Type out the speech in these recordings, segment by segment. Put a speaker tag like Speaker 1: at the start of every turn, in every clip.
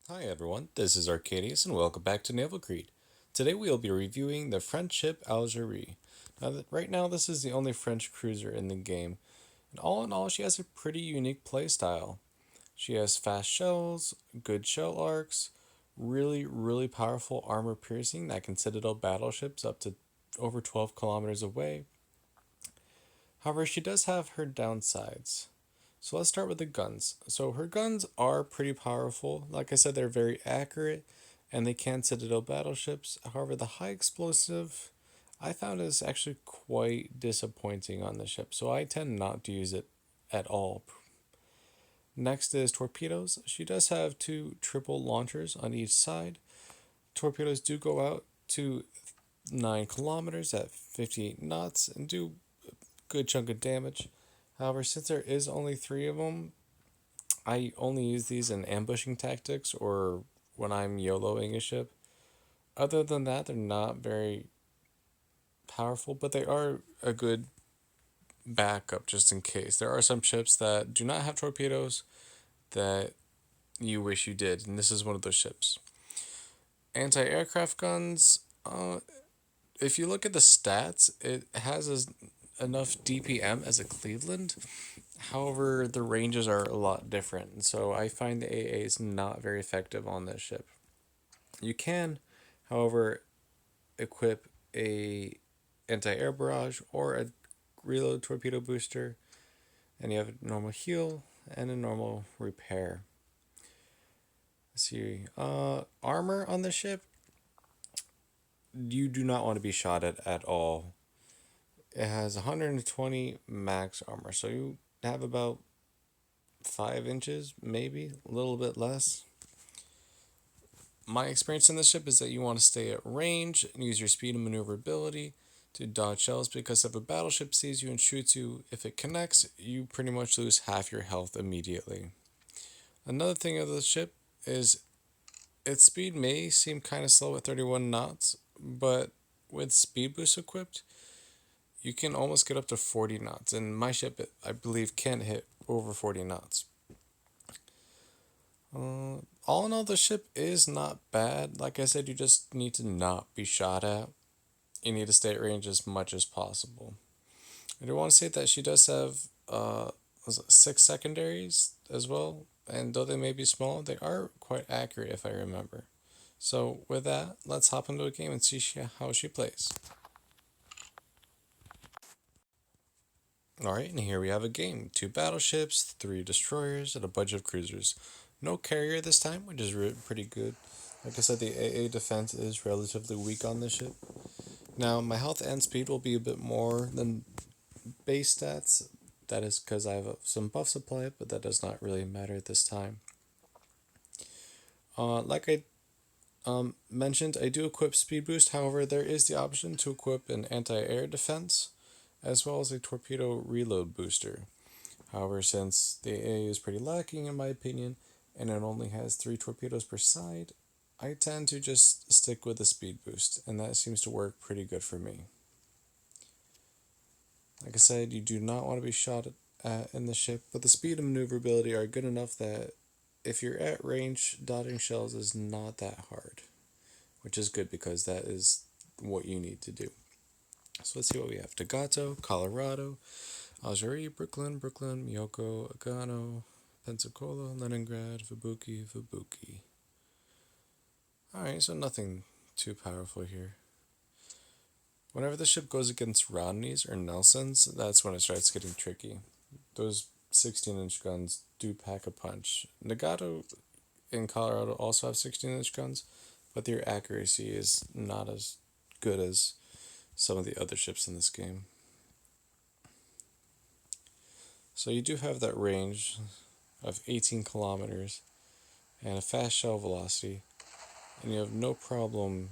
Speaker 1: Hi everyone, this is Arcadius and welcome back to Naval Creed. Today we'll be reviewing the French ship Algerie. Right now this is the only French cruiser in the game, and all in all she has a pretty unique playstyle. She has fast shells, good shell arcs, really powerful armor piercing that can citadel battleships up to over 12 kilometers away. However, she does have her downsides. So let's start with the guns. So her guns are pretty powerful. Like I said, they're very accurate and they can citadel battleships. However, the high explosive I found is actually quite disappointing on the ship, so I tend not to use it at all. Next is torpedoes. She does have two triple launchers on each side. Torpedoes do go out to 9 kilometers at 58 knots and do a good chunk of damage. However, since there is only three of them, I only use these in ambushing tactics or when I'm YOLOing a ship. Other than that, they're not very powerful, but they are a good backup just in case. There are some ships that do not have torpedoes that you wish you did, and this is one of those ships. Anti aircraft guns, if you look at the stats, it has enough DPM as a Cleveland. However, the ranges are a lot different, and so I find the AA is not very effective on this ship. You can, however, equip a anti-air barrage or a reload torpedo booster, and you have a normal heal and a normal repair. Let's see, armor on the ship, you do not want to be shot at all. It has 120 max armor, so you have about 5 inches, maybe a little bit less. My experience in this ship is that you want to stay at range and use your speed and maneuverability to dodge shells, because if a battleship sees you and shoots you, if it connects, you pretty much lose half your health immediately. Another thing of the ship is its speed may seem kind of slow at 31 knots, but with speed boost equipped, you can almost get up to 40 knots. And my ship, I believe, can hit over 40 knots. All in all, the ship is not bad. Like I said, you just need to not be shot at. You need to stay at range as much as possible. I do want to say that she does have was it 6 secondaries as well, and though they may be small, they are quite accurate if I remember. So with that, let's hop into a game and see how she plays. Alright, and here we have a game. 2 battleships, 3 destroyers, and a bunch of cruisers. No carrier this time, which is pretty good. Like I said, the AA defense is relatively weak on this ship. Now, my health and speed will be a bit more than base stats. That is because I have some buffs applied, but that does not really matter at this time. Like I mentioned, I do equip speed boost. However, there is the option to equip an anti-air defense as well as a torpedo reload booster. However, since the AA is pretty lacking in my opinion, and it only has 3 torpedoes per side, I tend to just stick with the speed boost, and that seems to work pretty good for me. Like I said, you do not want to be shot at in the ship, but the speed and maneuverability are good enough that if you're at range, dodging shells is not that hard, which is good because that is what you need to do. So let's see what we have. Tagato, Colorado, Algerie, Brooklyn, Miyoko, Agano, Pensacola, Leningrad, Vibuki. Alright, so nothing too powerful here. Whenever the ship goes against Rodneys or Nelsons, that's when it starts getting tricky. Those 16-inch guns do pack a punch. Nagato in Colorado also have 16-inch guns, but their accuracy is not as good as some of the other ships in this game. So you do have that range of 18 kilometers and a fast shell velocity, and you have no problem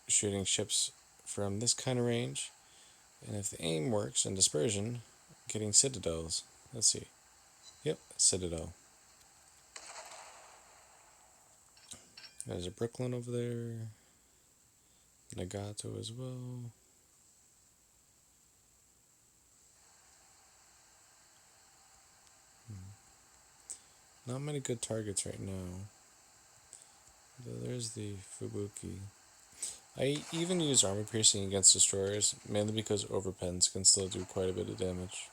Speaker 1: shooting ships from this kind of range. And if the aim works and dispersion, getting citadels. Let's see. Yep, citadel. There's a Brooklyn over there. Nagato as well. Not many good targets right now. There's the Fubuki. I even use armor piercing against destroyers, mainly because overpens can still do quite a bit of damage.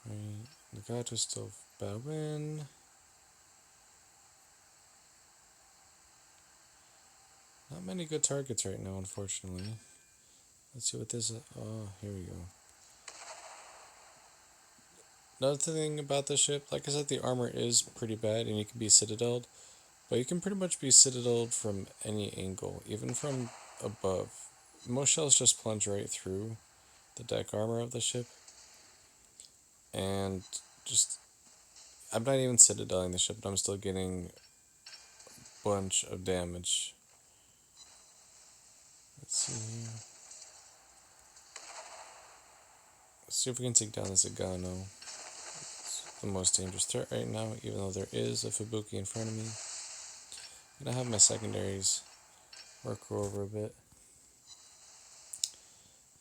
Speaker 1: Alright, Nagato's still bowing. Not many good targets right now, unfortunately. Let's see what this is. Oh, here we go. Another thing about this ship, like I said, the armor is pretty bad and you can be citadeled, but you can pretty much be citadeled from any angle, even from above. Most shells just plunge right through the deck armor of the ship, and just, I'm not even citadeling the ship, but I'm still getting a bunch of damage. Let's see here. Let's see if we can take down this Agano. It's the most dangerous threat right now, even though there is a Fubuki in front of me. I'm gonna have my secondaries work her over a bit.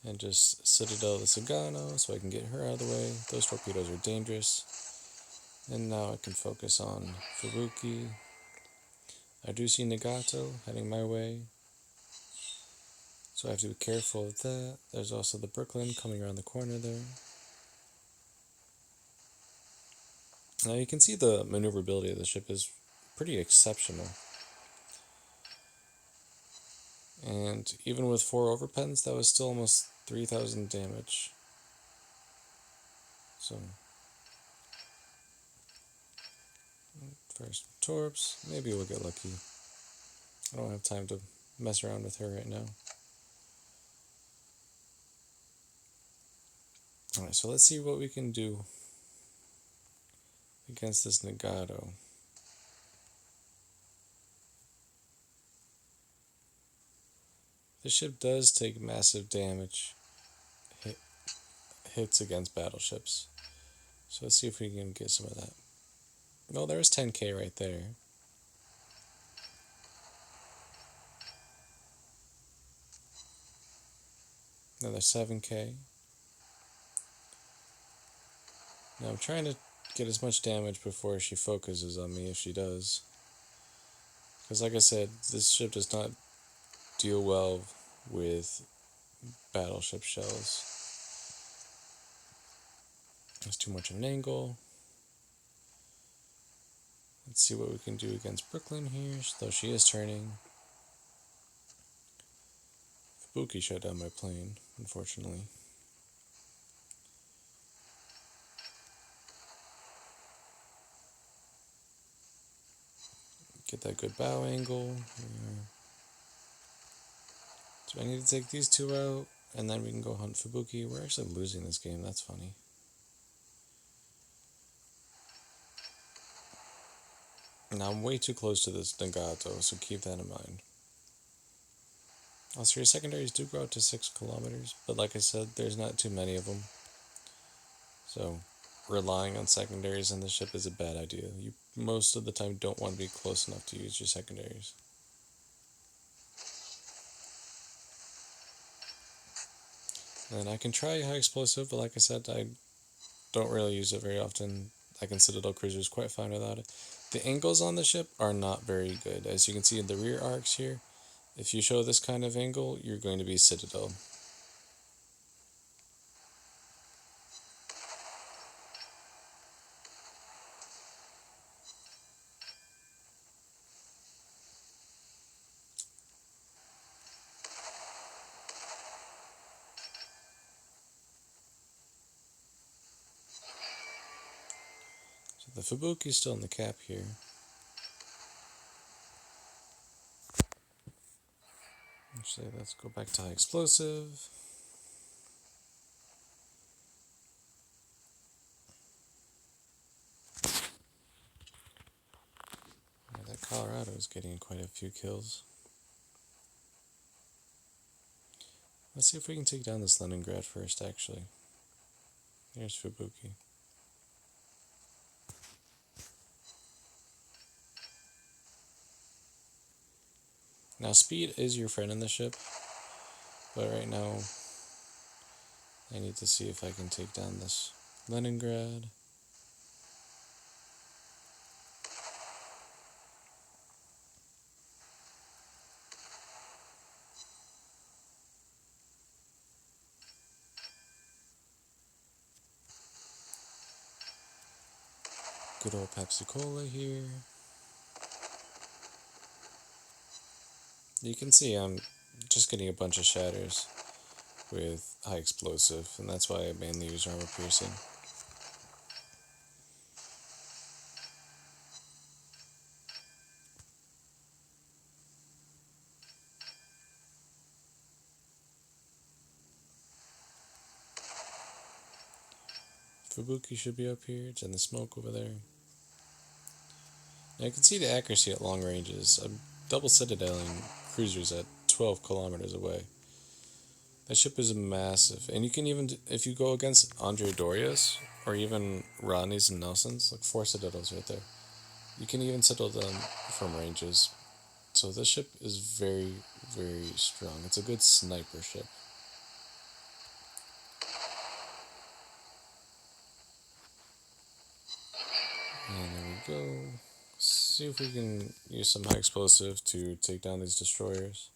Speaker 1: And just citadel the Sagano so I can get her out of the way. Those torpedoes are dangerous. And now I can focus on Fubuki. I do see Nagato heading my way, so I have to be careful of that. There's also the Brooklyn coming around the corner there. Now you can see the maneuverability of the ship is pretty exceptional. And even with 4 overpens, that was still almost 3,000 damage. So, first torps, maybe we'll get lucky. I don't have time to mess around with her right now. Alright, so let's see what we can do against this Nagato. This ship does take massive damage hits against battleships. So let's see if we can get some of that. No, there's 10k right there. Another 7k. Now I'm trying to get as much damage before she focuses on me, if she does. Because like I said, this ship does not deal well with battleship shells. There's too much of an angle. Let's see what we can do against Brooklyn here, though she is turning. Fubuki shut down my plane, unfortunately. Get that good bow angle. So I need to take these 2 out, and then we can go hunt Fubuki. We're actually losing this game, that's funny. Now I'm way too close to this Nagato, so keep that in mind. Also, your secondaries do go out to 6 kilometers, but like I said, there's not too many of them. So relying on secondaries in the ship is a bad idea. You most of the time don't want to be close enough to use your secondaries. And I can try high explosive, but like I said, I don't really use it very often. I can Citadel Cruisers quite fine without it. The angles on the ship are not very good. As you can see in the rear arcs here, if you show this kind of angle, you're going to be Citadel. So the Fubuki's still in the cap here. Actually, let's go back to high explosive. Yeah, that Colorado is getting quite a few kills. Let's see if we can take down this Leningrad first, actually. Here's Fubuki. Now, speed is your friend in the ship, but right now I need to see if I can take down this Leningrad. Good old Pepsi Cola here. You can see I'm just getting a bunch of shatters with high explosive, and that's why I mainly use armor piercing. Fubuki should be up here. It's in the smoke over there. Now you can see the accuracy at long ranges. I'm double citadeling cruisers at 12 kilometers away. That ship is massive, and you can even, if you go against Andre Dorias or even Rodney's and Nelson's, like 4 citadels right there, you can even settle them from ranges. So this ship is very, very strong. It's a good sniper ship. And there we go. See if we can use some high explosive to take down these destroyers.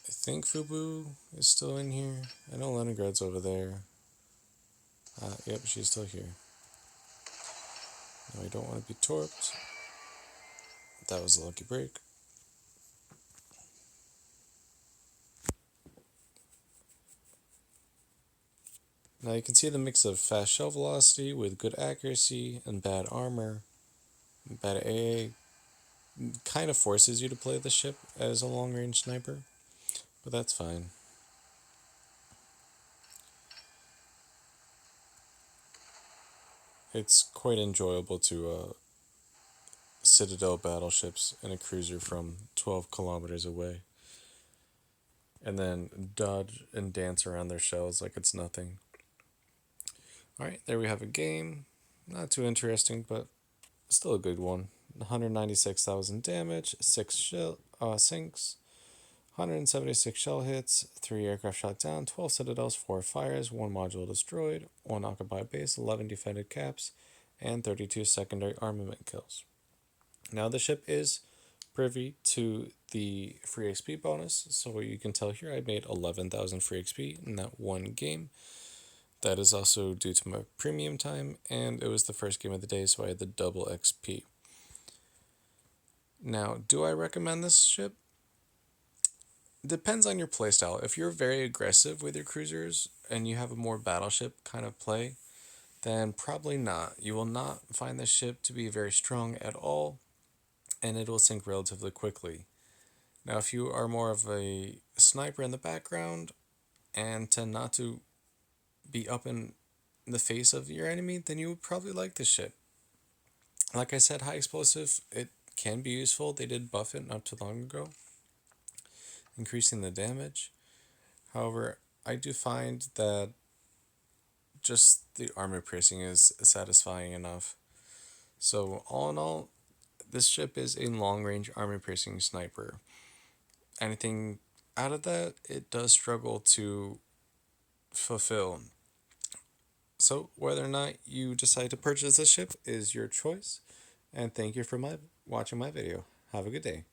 Speaker 1: I think Fubu is still in here. I know Leningrad's over there. Yep, she's still here. No, I don't want to be torped. That was a lucky break. Now you can see the mix of fast shell velocity with good accuracy and bad armor. Bad AA kind of forces you to play the ship as a long range sniper, but that's fine. It's quite enjoyable to citadel battleships in a cruiser from 12 kilometers away and then dodge and dance around their shells like it's nothing. Alright, there we have a game. Not too interesting, but still a good one. 196,000 damage, 6 sinks, 176 shell hits, 3 aircraft shot down, 12 citadels, 4 fires, 1 module destroyed, 1 occupied base, 11 defended caps, and 32 secondary armament kills. Now the ship is privy to the free XP bonus, so you can tell here I made 11,000 free XP in that one game. That is also due to my premium time, and it was the first game of the day, so I had the double XP. Now, do I recommend this ship? Depends on your playstyle. If you're very aggressive with your cruisers and you have a more battleship kind of play, then probably not. You will not find this ship to be very strong at all, and it will sink relatively quickly. Now, if you are more of a sniper in the background and tend not to be up in the face of your enemy, then you would probably like this ship. Like I said, high explosive, it can be useful. They did buff it not too long ago, increasing the damage. However, I do find that just the armor piercing is satisfying enough. So, all in all, this ship is a long range armor piercing sniper. Anything out of that, it does struggle to fulfill. So, whether or not you decide to purchase this ship is your choice. And thank you for watching my video. Have a good day.